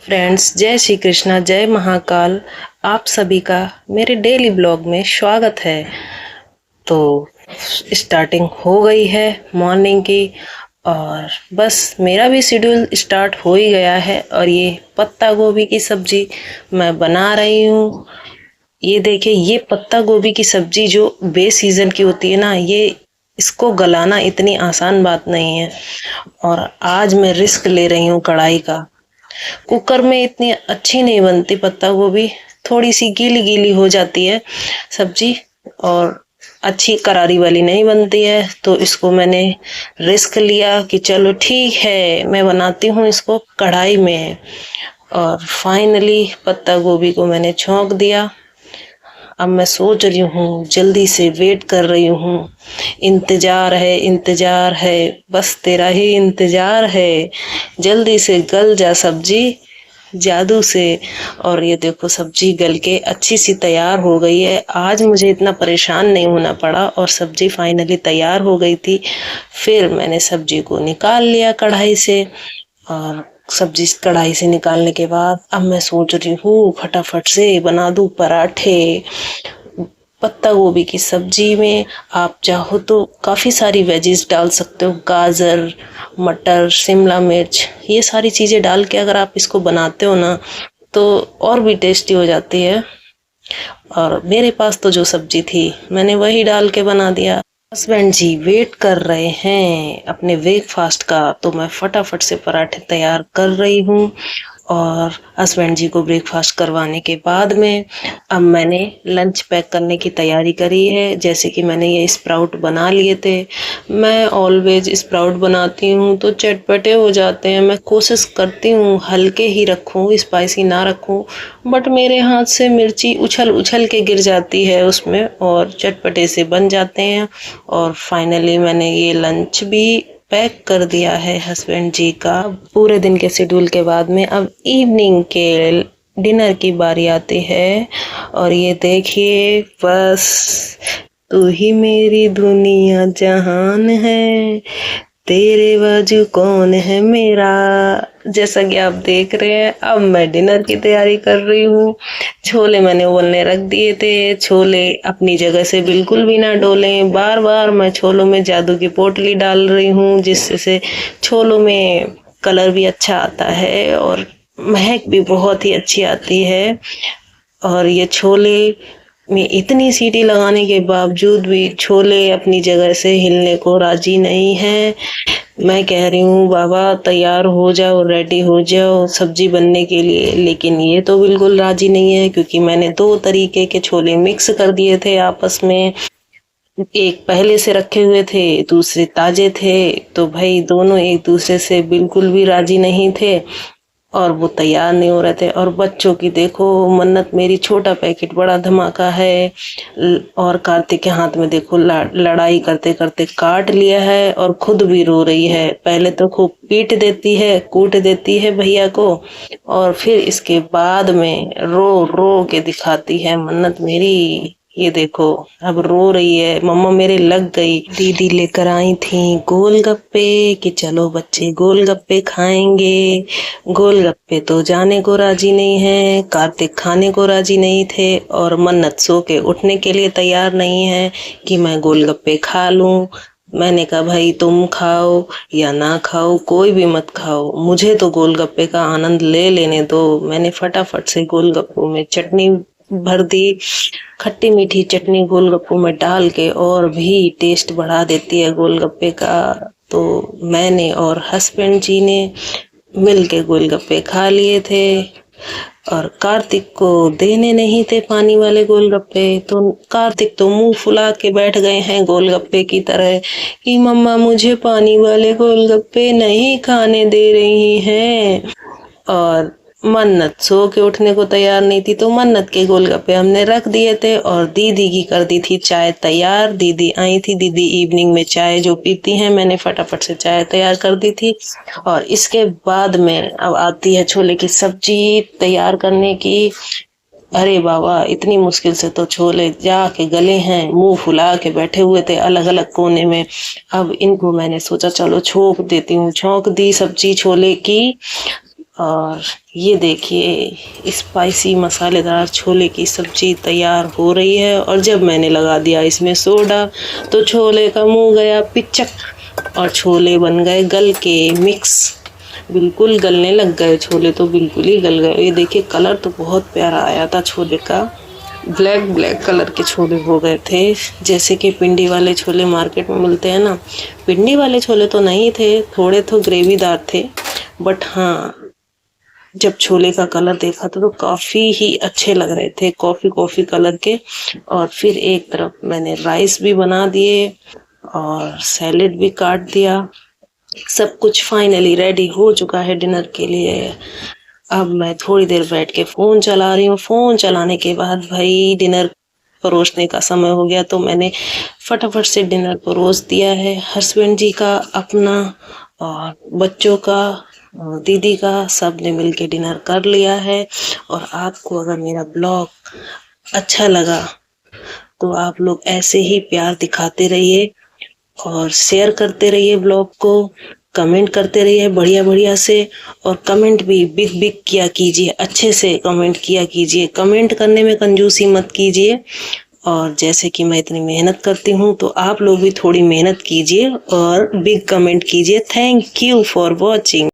Friends, जय श्री कृष्णा, जय महाकाल। आप सभी का मेरे डेली ब्लॉग में स्वागत है। तो स्टार्टिंग हो गई है मॉर्निंग की और बस मेरा भी शेड्यूल स्टार्ट हो ही गया है। और ये पत्ता गोभी की सब्जी मैं बना रही हूँ। ये देखिए, ये पत्ता गोभी की सब्जी जो बे सीजन की होती है ना, ये इसको गलाना इतनी आसान बात नहीं है। और आज मैं रिस्क ले रही हूँ कढ़ाई का। कुकर में इतनी अच्छी नहीं बनती पत्ता गोभी, थोड़ी सी गीली गीली हो जाती है सब्जी और अच्छी करारी वाली नहीं बनती है। तो इसको मैंने रिस्क लिया कि चलो ठीक है, मैं बनाती हूँ इसको कढ़ाई में। और फाइनली पत्ता गोभी को मैंने छौंक दिया। अब मैं सोच रही हूँ, जल्दी से वेट कर रही हूँ, इंतजार है, बस तेरा ही इंतजार है, जल्दी से गल जा सब्जी जादू से। और ये देखो, सब्जी गल के अच्छी सी तैयार हो गई है। आज मुझे इतना परेशान नहीं होना पड़ा और सब्जी फाइनली तैयार हो गई थी। फिर मैंने सब्जी को निकाल लिया कढ़ाई से। और सब्जी कढ़ाई से निकालने के बाद अब मैं सोच रही हूँ फटाफट से बना दूँ पराठे। पत्ता गोभी की सब्जी में आप चाहो तो काफ़ी सारी वेजीज डाल सकते हो, गाजर, मटर, शिमला मिर्च, ये सारी चीज़ें डाल के अगर आप इसको बनाते हो ना तो और भी टेस्टी हो जाती है। और मेरे पास तो जो सब्जी थी मैंने वही डाल के बना दिया। हस्बैंड जी वेट कर रहे हैं अपने ब्रेकफास्ट का, तो मैं फटाफट से पराठे तैयार कर रही हूँ। और हस्बैंड जी को ब्रेकफास्ट करवाने के बाद में अब मैंने लंच पैक करने की तैयारी करी है। जैसे कि मैंने ये स्प्राउट बना लिए थे। मैं ऑलवेज स्प्राउट बनाती हूँ तो चटपटे हो जाते हैं। मैं कोशिश करती हूँ हल्के ही रखूँ, स्पाइसी ना रखूँ, बट मेरे हाथ से मिर्ची उछल उछल के गिर जाती है उसमें और चटपटे से बन जाते हैं। और फाइनली मैंने ये लंच भी पैक कर दिया है हस्बैंड जी का। पूरे दिन के शेड्यूल के बाद में अब इवनिंग के डिनर की बारी आती है। और ये देखिए, बस तू ही मेरी दुनिया जहान है, तेरे बाजू कौन है मेरा। जैसा कि आप देख रहे हैं, अब मैं डिनर की तैयारी कर रही हूँ। छोले मैंने उबलने रख दिए थे। छोले अपनी जगह से बिल्कुल भी ना डोलें। बार बार मैं छोलों में जादू की पोटली डाल रही हूँ, जिससे छोलों में कलर भी अच्छा आता है और महक भी बहुत ही अच्छी आती है। और ये छोले में इतनी सीटी लगाने के बावजूद भी छोले अपनी जगह से हिलने को राजी नहीं है। मैं कह रही हूँ बाबा तैयार हो जाओ, रेडी हो जाओ सब्जी बनने के लिए, लेकिन ये तो बिल्कुल राजी नहीं है, क्योंकि मैंने दो तरीके के छोले मिक्स कर दिए थे आपस में। एक पहले से रखे हुए थे, दूसरे ताजे थे। तो भाई दोनों एक दूसरे से बिल्कुल भी राजी नहीं थे और वो तैयार नहीं हो रहे थे। और बच्चों की देखो मन्नत मेरी, छोटा पैकेट बड़ा धमाका है। और कार्तिक के हाथ में देखो लड़ाई करते करते काट लिया है और खुद भी रो रही है। पहले तो खूब पीट देती है, कूट देती है भैया को, और फिर इसके बाद में रो रो के दिखाती है मन्नत मेरी। ये देखो अब रो रही है, मम्मा मेरे लग गई। दीदी लेकर आई थी गोलगप्पे कि चलो बच्चे गोलगप्पे खाएंगे। गोलगप्पे तो जाने को राजी नहीं है, कार्तिक खाने को राजी नहीं थे और मन्नत सो के उठने के लिए तैयार नहीं है कि मैं गोलगप्पे खा लूं। मैंने कहा भाई तुम खाओ या ना खाओ, कोई भी मत खाओ, मुझे तो गोलगप्पे का आनंद ले लेने दो। मैंने फटाफट से गोलगप्पों में चटनी भर दी। खट्टी मीठी चटनी गोलगप्पों में डाल के और भी टेस्ट बढ़ा देती है गोलगप्पे का। तो मैंने और हस्बैंड जी ने मिल के गोलगप्पे खा लिए थे और कार्तिक को देने नहीं थे पानी वाले गोलगप्पे। तो कार्तिक तो मुंह फुला के बैठ गए हैं गोलगप्पे की तरह कि मम्मा मुझे पानी वाले गोलगप्पे नहीं खाने दे रही हैं। और मन्नत सो के उठने को तैयार नहीं थी, तो मन्नत के गोलगप्पे हमने रख दिए थे और दीदी की कर दी थी चाय तैयार। दीदी आई थी, दीदी इवनिंग में चाय जो पीती हैं, मैंने फटाफट से चाय तैयार कर दी थी। और इसके बाद में अब आती है छोले की सब्जी तैयार करने की। अरे बाबा इतनी मुश्किल से तो छोले जाके गले हैं, मुंह फुला के बैठे हुए थे अलग अलग कोने में। अब इनको मैंने सोचा चलो छोंक देती हूँ, छोंक दी सब्जी छोले की। और ये देखिए स्पाइसी मसालेदार छोले की सब्जी तैयार हो रही है। और जब मैंने लगा दिया इसमें सोडा तो छोले का मुंह गया पिचक और छोले बन गए गल के मिक्स, बिल्कुल गलने लग गए छोले, तो बिल्कुल ही गल गए। ये देखिए कलर तो बहुत प्यारा आया था छोले का, ब्लैक ब्लैक कलर के छोले हो गए थे, जैसे कि पिंडी वाले छोले मार्केट में मिलते हैं ना। पिंडी वाले छोले तो नहीं थे, थोड़े तो ग्रेवीदार थे, बट हाँ जब छोले का कलर देखा तो काफी ही अच्छे लग रहे थे, कॉफी कॉफी कलर के। और फिर एक तरफ मैंने राइस भी बना दिए और सैलेड भी काट दिया। सब कुछ फाइनली रेडी हो चुका है डिनर के लिए। अब मैं थोड़ी देर बैठ के फोन चला रही हूँ। फोन चलाने के बाद भाई डिनर परोसने का समय हो गया, तो मैंने फटाफट से डिनर परोस दिया है। हस्बैंड जी का, अपना और बच्चों का, दीदी का, सब ने मिलके डिनर कर लिया है। और आपको अगर मेरा ब्लॉग अच्छा लगा तो आप लोग ऐसे ही प्यार दिखाते रहिए और शेयर करते रहिए ब्लॉग को, कमेंट करते रहिए बढ़िया बढ़िया से। और कमेंट भी बिग बिग किया कीजिए, अच्छे से कमेंट किया कीजिए, कमेंट करने में कंजूसी मत कीजिए। और जैसे कि मैं इतनी मेहनत करती हूँ तो आप लोग भी थोड़ी मेहनत कीजिए और बिग कमेंट कीजिए। Thank you for watching.